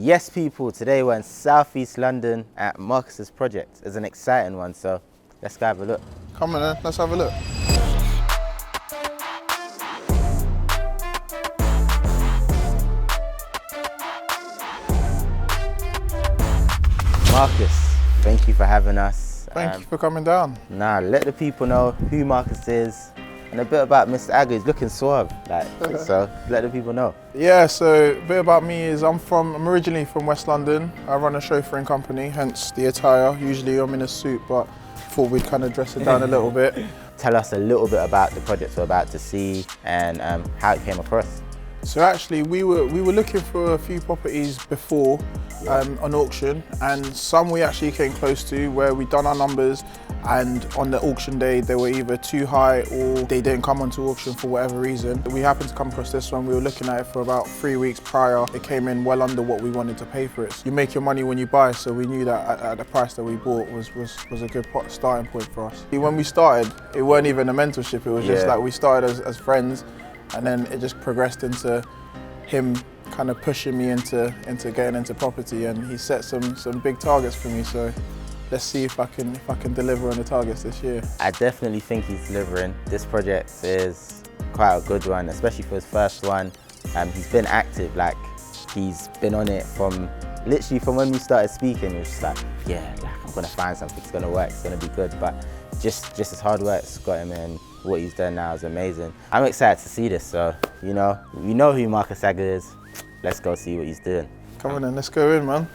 Yes, people, today we're in Southeast London at Marcus's project. It's an exciting one, so let's go have a look. Come on then, let's have a look. Marcus, thank you for having us. Thank you for coming down. Now, let the people know who Marcus is and a bit about Mr. Agger. He's looking suave, so let the people know. Yeah, so a bit about me is I'm originally from West London. I run a chauffeuring company, hence the attire. Usually I'm in a suit, but thought we'd kind of dress it down a little bit. Tell us a little bit about the project we're about to see and how it came across. So actually we were looking for a few properties before on auction, and some we actually came close to where we done our numbers, and on the auction day they were either too high or they didn't come onto auction for whatever reason. We happened to come across this one. We were looking at it for about 3 weeks prior. It came in well under what we wanted to pay for it. You make your money when you buy, so we knew that at the price that we bought was a good starting point for us. When we started, it weren't even a mentorship, it was just like we started as friends, and then it just progressed into him kind of pushing me into getting into property, and he set some big targets for me. So let's see if I can deliver on the targets this year. I definitely think he's delivering. This project is quite a good one, especially for his first one. He's been active, like he's been on it from literally from when we started speaking. It was just like, yeah, like I'm gonna find something, it's gonna work, it's gonna be good. But just his hard work's got him in. What he's done now is amazing. I'm excited to see this, so we know who Marcus Agger is. Let's go see what he's doing. Come on then, let's go in, man.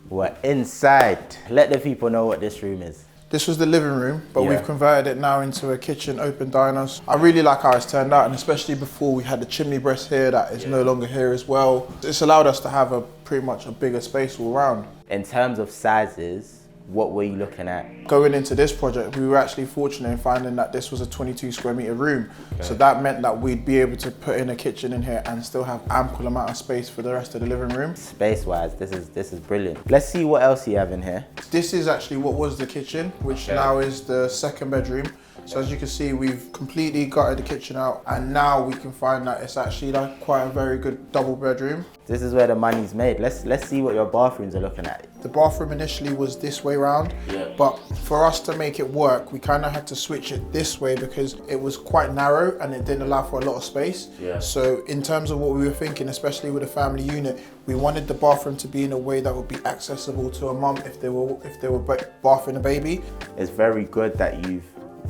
We're inside. Let the people know what this room is. This was the living room, but we've converted it now into a kitchen, open diners. I really like how it's turned out, and especially before we had the chimney breast here that is no longer here as well. It's allowed us to have pretty much a bigger space all around. In terms of sizes, what were you looking at? Going into this project, we were actually fortunate in finding that this was a 22 square meter room. Okay. So that meant that we'd be able to put in a kitchen in here and still have ample amount of space for the rest of the living room. Space-wise, this is brilliant. Let's see what else you have in here. This is actually what was the kitchen, which now is the second bedroom. So as you can see, we've completely gutted the kitchen out, and now we can find that it's actually like quite a very good double bedroom. This is where the money's made. Let's see what your bathrooms are looking at. The bathroom initially was this way round, but for us to make it work, we kind of had to switch it this way because it was quite narrow and it didn't allow for a lot of space. So in terms of what we were thinking, especially with a family unit, we wanted the bathroom to be in a way that would be accessible to a mum if they were bathing a baby. It's very good that you've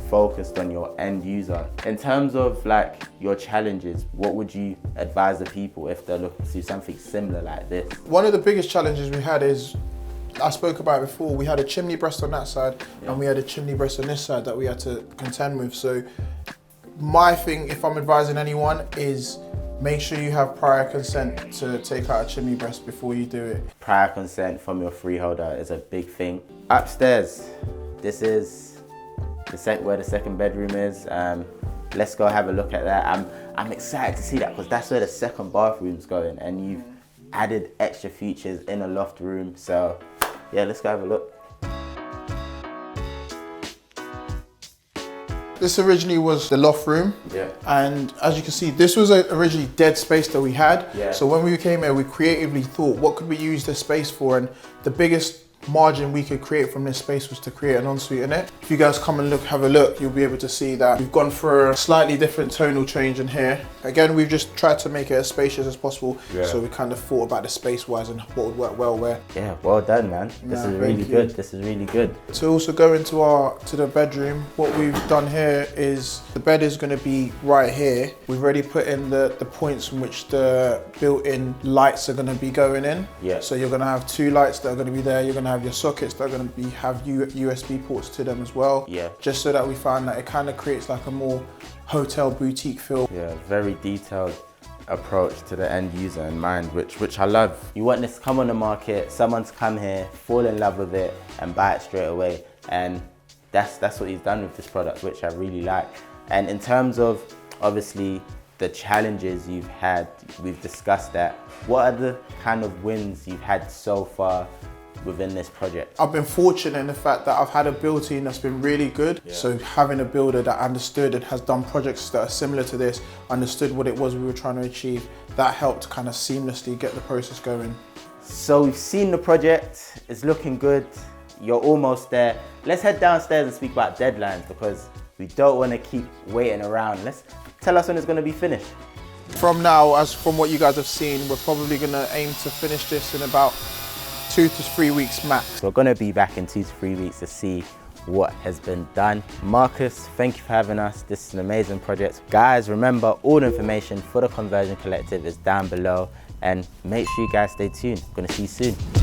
focused on your end user. In terms of like your challenges, what would you advise the people if they're looking to do something similar like this? One of the biggest challenges we had is, I spoke about it before, we had a chimney breast on that side and we had a chimney breast on this side that we had to contend with. So my thing, if I'm advising anyone, is make sure you have prior consent to take out a chimney breast before you do it. Prior consent from your freeholder is a big thing. Upstairs, this is where the second bedroom is. Let's go have a look at that. I'm excited to see that because that's where the second bathroom's going, and you've added extra features in a loft room. So yeah, let's go have a look. This originally was the loft room, and as you can see, this was originally dead space that we had. So when we came here, we creatively thought, what could we use this space for? And the biggest margin we could create from this space was to create an ensuite in it. If you guys come and have a look, you'll be able to see that we've gone for a slightly different tonal change in here. Again, we've just tried to make it as spacious as possible, so we kind of thought about the space-wise and what would work well where. Yeah, well done, man. This is really good. This is really good. To also go into the bedroom, what we've done here is the bed is going to be right here. We've already put in the points from which the built-in lights are going to be going in. So you're going to have 2 lights that are going to be there. You're going to have your sockets that are going to have USB ports to them as well. Just so that we find that it kind of creates like a more hotel boutique feel. Very detailed approach to the end user in mind, which I love. You want this to come on the market, someone's come here, fall in love with it and buy it straight away. And that's what he's done with this product, which I really like. And in terms of obviously the challenges you've had, we've discussed that. What are the kind of wins you've had so far within this project? I've been fortunate in the fact that I've had a build team that's been really good. Yeah. So having a builder that understood and has done projects that are similar to this, understood what it was we were trying to achieve, that helped kind of seamlessly get the process going. So we've seen the project, it's looking good, you're almost there. Let's head downstairs and speak about deadlines, because we don't want to keep waiting around. Tell us when it's going to be finished. From now, as from what you guys have seen, we're probably going to aim to finish this in about 2 to 3 weeks max. We're going to be back in 2 to 3 weeks to see what has been done. Marcus, thank you for having us. This is an amazing project. Guys, remember, all information for the Conversion Collective is down below, and make sure you guys stay tuned. I'm going to see you soon.